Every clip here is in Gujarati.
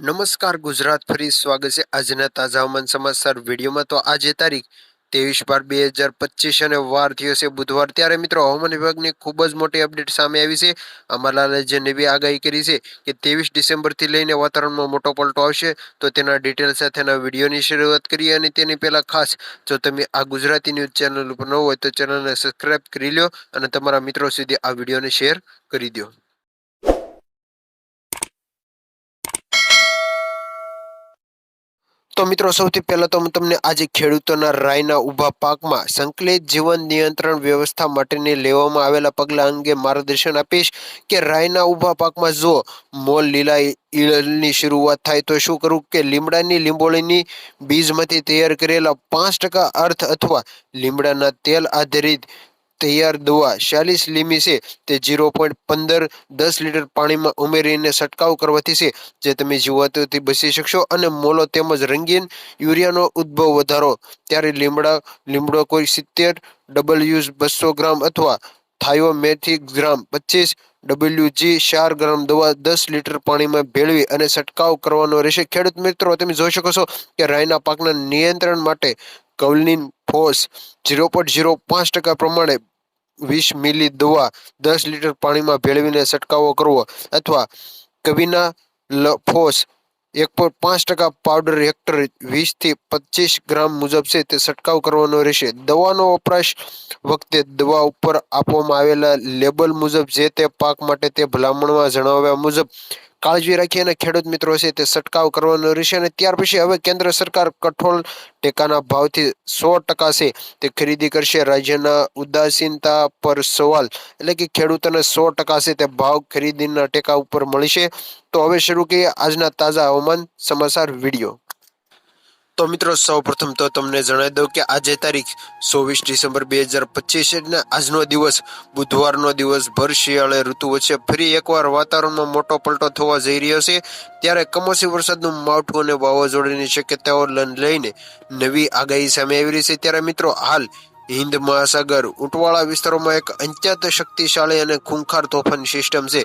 નમસ્કાર ગુજરાત, ફરી સ્વાગત છે આજના તાજા હવામાન સમાચાર વિડીયોમાં। તો આજે તારીખ 23/12/2025 અને વાર થયો છે બુધવાર। ત્યારે મિત્રો હવામાન વિભાગની ખૂબ જ મોટી અપડેટ સામે આવી છે। અંબાલાલે જે નવી આગાહી કરી છે કે 23 ડિસેમ્બરથી લઈને વાતાવરણમાં મોટો પલટો આવશે। તો તેના ડિટેલ સાથેના વિડીયોની શરૂઆત કરીએ, અને તેની પહેલા ખાસ જો તમે આ ગુજરાતી ન્યૂઝ ચેનલ ઉપર ન હોય તો ચેનલને સબસ્ક્રાઇબ કરી લો અને તમારા મિત્રો સુધી આ વિડીયોને શેર કરી દો। તો મિત્રો સૌથી પહેલા તો હું તમને આજે ખેડૂતોના રાઈના ઊભા પાકમાં સંકલિત જીવન નિયંત્રણ વ્યવસ્થા માટેની લેવામાં આવેલા પગલાં અંગે માર્ગદર્શન આપીશ કે રાઈના ઊભા પાકમાં જો મોલ લીલા ઈયળની શરૂઆત થાય તો શું કરવું કે લીમડાની લીંબોળીની બીજમાંથી તૈયાર કરેલા 5% અર્થ અથવા લીમડાના તેલ આધારિત તૈયાર દવા 46 લીમી છે તે 0.15 10 લીટર પાણીમાં ઉમેરીને છંટકાવ કરવાથી છે જે તમે જીવાતોથી બચી શકશો। અને મોલો તેમજ રંગીન યુરિયાનો ઉદ્ભવ વધારો ત્યારે લીમડો કોઈ 70 ડબલ્યુઝ 200 ગ્રામ અથવા થાયોમેથિક ગ્રામ 25 ડબલ્યુજી 4 ગ્રામ દવા 10 લીટર પાણીમાં ભેળવી અને છંટકાવ કરવાનો રહેશે। ખેડૂત મિત્રો તમે જોઈ શકો છો કે રાઈના પાકના નિયંત્રણ માટે કવલિન ફોસ 0.05% પ્રમાણે 20 મિલી દવા 10 લીટર પાણીમાં ભેળવીને છંટકાવ કરવો, અથવા કવિના ફોસ 1.5% પાવડર હેક્ટર 20 થી 25 ગ્રામ મુજબ છે તે છંટકાવ કરવાનો રહેશે। દવાનો વપરાશ વખતે દવા ઉપર આપવામાં આવેલા લેબલ મુજબ જે તે પાક માટે તે ભલામણમાં જણાવ્યા મુજબ કાળજી રાખી અને ખેડૂત મિત્રો છે તે છંટકાવ કરવાનો રહેશે। અને ત્યાર પછી હવે કેન્દ્ર સરકાર કઠોળ ટેકાના ભાવથી 100% છે તે ખરીદી કરશે। રાજ્યના ઉદાસીનતા પર સવાલ એટલે કે ખેડૂતોને 100% છે તે ભાવ ખરીદીના ટેકા ઉપર મળશે। તો હવે શરૂ કરીએ આજના તાજા હવામાન સમાચાર વિડીયો। તો મિત્રો સૌપ્રથમ તો તમને જણાવી દઉં કે આજે તારીખ 24 ડિસેમ્બર 2025 એટલે આજનો દિવસ બુધવારનો દિવસ ભર શિયાળે ઋતુ વચ્ચે ફરી એકવાર વાતાવરણમાં મોટો પલટો થવા જઈ રહ્યો છે। ત્યારે કમોસમી વરસાદનું માવઠું અને વાવાઝોડાની શક્યતાઓ લઈને નવી આગાહી સામે આવી રહી છે। ત્યારે મિત્રો હાલ હિન્દ મહાસાગર ઊંટવાળા વિસ્તારોમાં એક અત્યંત શક્તિશાળી અને ખૂંખાર તોફાન સિસ્ટમ છે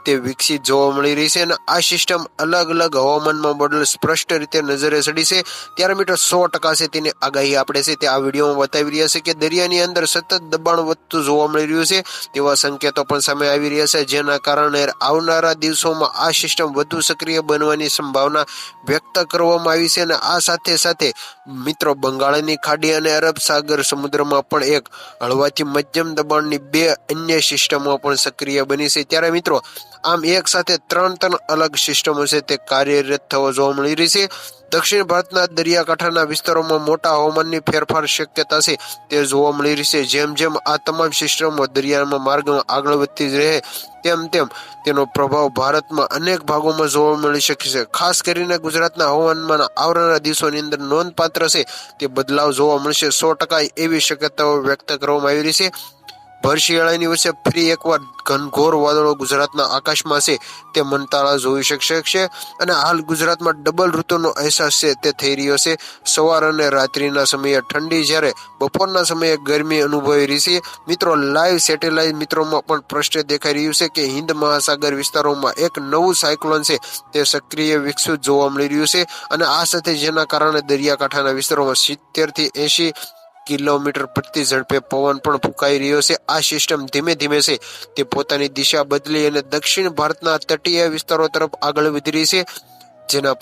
તે વિકસિત જોવા મળી રહી છે। અને આ સિસ્ટમ અલગ અલગ હવામાનમાં મોડેલ સ્પષ્ટ રીતે નજરે ચડી છે। ત્યારે મિત્રો 100% છે તેની આગાહી આપણે છે તે આ વિડીયોમાં બતાવી રહ્યા છે કે દરિયાની અંદર સતત દબાણ વધતું જોવા મળી રહ્યું છે તેવા સંકેતો પણ સામે આવી રહ્યા છે, જેના કારણે આવનારા દિવસોમાં આ સિસ્ટમ વધુ સક્રિય બનવાની સંભાવના વ્યક્ત કરવામાં આવી છે। અને આ સાથે સાથે મિત્રો બંગાળની ખાડી અને અરબ સાગર સમુદ્રમાં પણ એક હળવાથી મધ્યમ દબાણની 2 અન્ય સિસ્ટમો પણ સક્રિય બની છે। ત્યારે મિત્રો આમ એક સાથે ત્રણ અલગ સિસ્ટમો છે તે કાર્યરત થવા જોવા મળી રહી છે। દક્ષિણ ભારતના દરિયાકાંઠાના વિસ્તારોમાં મોટા હવામાનની ફેરફાર શક્યતા છે તે જોવા મળી રહી છે। જેમ જેમ આ તમામ સિસ્ટમો દરિયામાં માર્ગમાં આગળ વધતી રહે તેમ તેમ તેનો પ્રભાવ ભારતમાં અનેક ભાગોમાં જોવા મળી શકે છે। ખાસ કરીને ગુજરાતના હવામાનમાં આવનારા દિવસોની અંદર નોંધપાત્ર છે તે બદલાવ જોવા મળશે 100% એવી શક્યતાઓ વ્યક્ત કરવામાં આવી રહી છે। ભર શિયાળાની વચ્ચે ફરી એકવાર ઘનઘોર વાદળો ગુજરાતના આકાશમાં છે તે મંતાળા જોઈ શકશે। અને હાલ ગુજરાતમાં ડબલ ઋતુનો અહેસાસ છે તે થઈ રહ્યો છે। સવાર અને રાત્રિના સમયે ઠંડી જ્યારે બપોરના સમયે ગરમી અનુભવી રહી છે। મિત્રો લાઈવ સેટેલાઇટ મિત્રોમાં પણ સ્પષ્ટ દેખાઈ રહ્યું છે કે હિન્દ મહાસાગર વિસ્તારોમાં એક નવું સાયક્લોન છે તે સક્રિય વિકસિત જોવા મળી રહ્યું છે। અને આ સાથે જેના કારણે દરિયાકાંઠાના વિસ્તારોમાં 70 થી 80 કિલોમીટર પ્રતિ ઝડપે પવન પણ ફૂંકાઈ રહ્યો છે। આ સિસ્ટમ ધીમે ધીમે છે તે પોતાની દિશા બદલી અને દક્ષિણ ભારતના તટીય વિસ્તારો તરફ આગળ વધી રહી છે, જેના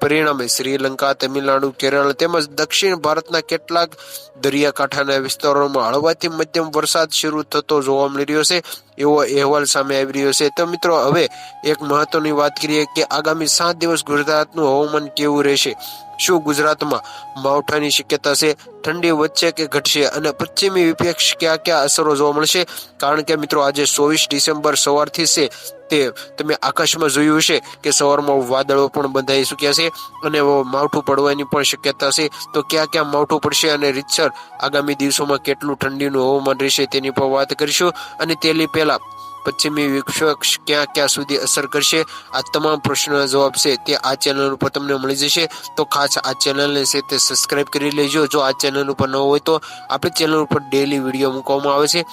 પરિણામે શ્રીલંકા, તમિલનાડુ, કેરળ તેમજ દક્ષિણ ભારતના કેટલાક દરિયાકાંઠાના વિસ્તારોમાં હળવાથી મધ્યમ વરસાદ શરૂ થતો જોવા મળી રહ્યો છે એવો અહેવાલ સામે આવી રહ્યો છે। તો મિત્રો હવે એક મહત્વની વાત કરીએ કે આગામી 7 દિવસ ગુજરાતનું હવામાન કેવું રહેશે। શું ગુજરાતમાં માવઠાની શક્યતા છે, ઠંડી વધશે કે ઘટશે, અને પશ્ચિમી વિપક્ષ ક્યાં અસરો જોવા મળશે? કારણ કે મિત્રો આજે 24 ડિસેમ્બર સવારથી છે તે તમે આકાશમાં જોયું હશે કે સવારમાં વાદળો પણ બંધાઈ ચૂક્યા છે અને માવઠું પડવાની પણ શક્યતા છે। તો ક્યાં માવઠું પડશે અને રીતસર આગામી દિવસોમાં કેટલું ઠંડીનું હવામાન રહેશે તેની પર વાત કરીશું। અને તેની પહેલા પશ્ચિમી વિપક્ષ ક્યાં સુધી અસર કરશે, આ તમામ પ્રશ્નોના જવાબ છે તે આ ચેનલ ઉપર તમને મળી જશે। તો ખાસ આ ચેનલને છે તે સબસ્ક્રાઇબ કરી લેજો જો આ ચેનલ ઉપર ન હોય તો। આપણી ચેનલ ઉપર ડેલી વિડીયો મૂકવામાં આવે છે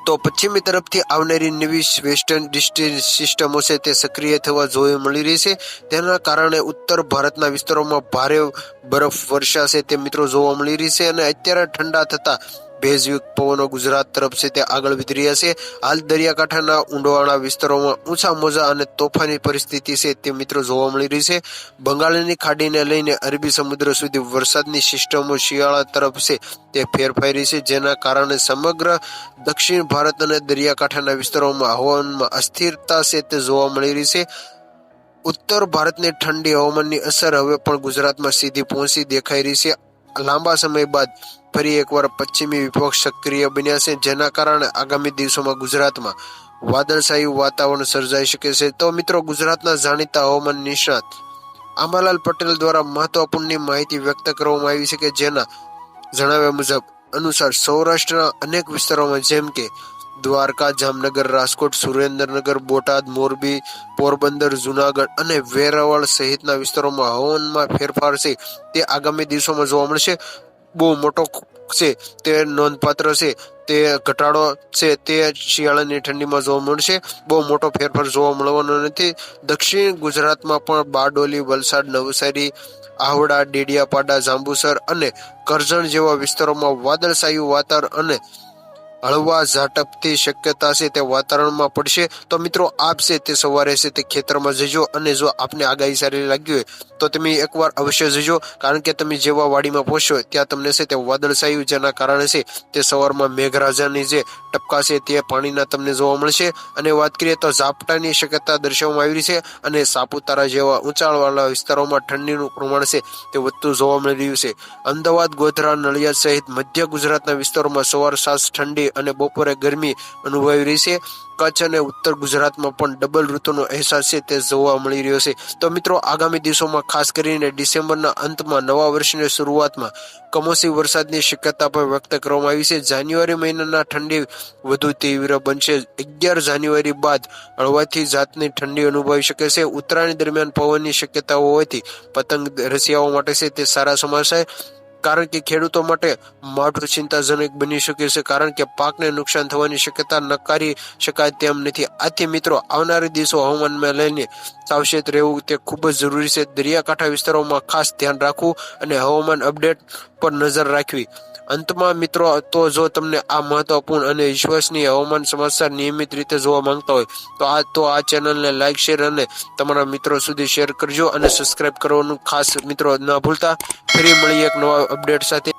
તો પશ્ચિમી તરફથી આવનારી નવી વેસ્ટર્ન ડિસ્ટન્સ સિસ્ટમો છે તે સક્રિય થવા જોવા મળી રહી છે. તેના કારણે ઉત્તર ભારતના વિસ્તારોમાં ભારે બરફ વર્ષા છે તે મિત્રો જોવા મળી રહી છે અને અત્યારે ઠંડા થતા ભેજયુક્ત પવનો ગુજરાત તરફ છે તે આગળ વધી રહ્યા છે. હાલ દરિયાકાંઠાના ઊંડાણવાળા વિસ્તારોમાં ઊંચા મોજા અને તોફાની પરિસ્થિતિ છે તે મિત્રો જોવા મળી રહી છે. બંગાળની ખાડીને લઈને અરબી સમુદ્ર સુધી વરસાદની સિસ્ટમો શિયાળા તરફ છે તે ફેરફાઈ રહી છે, જેના કારણે સમગ્ર દક્ષિણ ભારત અને દરિયાકાંઠાના વિસ્તારોમાં હવામાનમાં અસ્થિરતા છે તે જોવા મળી રહી છે. ઉત્તર ભારતની ઠંડી હવામાનની અસર હવે પણ ગુજરાતમાં સીધી પહોંચી દેખાઈ રહી છે. લાંબા સમય બાદ ફરી એકવાર પશ્ચિમી વિપક્ષ સક્રિય બન્યા છે, જેના કારણે આગામી દિવસોમાં ગુજરાતમાં વાદળછાયું વાતાવરણ સર્જાઈ શકે છે. તો મિત્રો, ગુજરાતના જાણીતા હવામાન નિષ્ણાત આંબાલાલ પટેલ દ્વારા મહત્વપૂર્ણ માહિતી વ્યક્ત કરવામાં આવી છે કે જેના જણાવ્યા મુજબ અનુસાર સૌરાષ્ટ્રના અનેક વિસ્તારોમાં જેમ કે દ્વારકા, જામનગર, રાજકોટ, સુરેન્દ્રનગર, બોટાદ, મોરબી, પોરબંદર, જુનાગઢ અને વેરાવળ સહિતના વિસ્તારોમાં હવામાનમાં ફેરફાર છે તે આગામી દિવસોમાં જોવા મળશે. બહુ મોટો છે તે નોંધપાત્ર છે તે ઘટાડો છે તે શિયાળાની ઠંડીમાં જોવા મળશે. બહુ મોટો ફેરફાર જોવા મળવાનો નથી. દક્ષિણ ગુજરાતમાં પણ બારડોલી, વલસાડ, નવસારી, આવડા, ડેડિયાપાડા, જાંબુસર અને કરજણ જેવા વિસ્તારોમાં વાદળછાયું વાતાવરણ અને હળવા ઝાટપની શક્યતા છે તે વાતાવરણમાં પડશે. તો મિત્રો, આપ છે તે સવારે છે તે ખેતરમાં જજો અને જો આપને આગાહી સારી લાગી હોય તો તમે એકવાર અવશ્ય જજો, કારણ કે તમે જેવા વાડીમાં પહોંચશો ત્યાં તમને છે તે વાદળછાયું જેના કારણે છે તે સવારમાં મેઘરાજાની જે ટપકા છે તે પાણીના તમને જોવા મળશે. અને વાત કરીએ તો ઝાપટાની શક્યતા દર્શાવવામાં આવી છે અને સાપુતારા જેવા ઊંચાણવાળા વિસ્તારોમાં ઠંડીનું પ્રમાણ છે તે વધતું જોવા મળી રહ્યું છે. અમદાવાદ, ગોધરા, નડિયાદ સહિત મધ્ય ગુજરાતના વિસ્તારોમાં સવાર સાંજ ઠંડી અને બપોરે ગરમી અનુભવી રહી છે. કચ્છ અને ઉત્તર ગુજરાતમાં પણ ડબલ ઋતુનો અહેસાસ છે તે જોવા મળી રહ્યો છે. તો મિત્રો, આગામી દિવસોમાં ખાસ કરીને ડિસેમ્બરના અંતમાં નવા વર્ષની શરૂઆતમાં કમોસમી વરસાદની શક્યતા પણ વ્યક્ત કરવામાં આવી છે. જાન્યુઆરી મહિનાના ઠંડી વધુ તીવ્ર બનશે. 11 જાન્યુઆરી બાદ હળવાથી જાતની ઠંડી અનુભવી શકે છે. ઉત્તરાયણ દરમિયાન પવનની શક્યતા હોવાથી પતંગ રસિયાઓ માટે છે તે સારા સમાચાર, કારણ કે ખેડૂતો માટે માઠું ચિંતાજનક બની શકે છે, કારણ કે પાકને નુકસાન થવાની શક્યતા નકારી શકાય તેમ નથી. આથી મિત્રો, આવનારા દિવસો હવામાનમાં લઈને સાવચેત રહેવું તે ખૂબ જ જરૂરી છે. દરિયાકાંઠા વિસ્તારોમાં ખાસ ધ્યાન રાખવું અને હવામાન અપડેટ પર નજર રાખવી. અંતમાં મિત્રો, તો જો તમને આ મહત્વપૂર્ણ અને વિશ્વસનીય હવામાન સમાચાર નિયમિત રીતે જોવા માંગતા હોય તો આ ચેનલને લાઈક, શેર અને તમારા મિત્રો સુધી શેર કરજો અને સબસ્ક્રાઇબ કરવાનું ખાસ મિત્રો ના ભૂલતા. ફરી મળીએ એક નવા અપડેટ સાથે.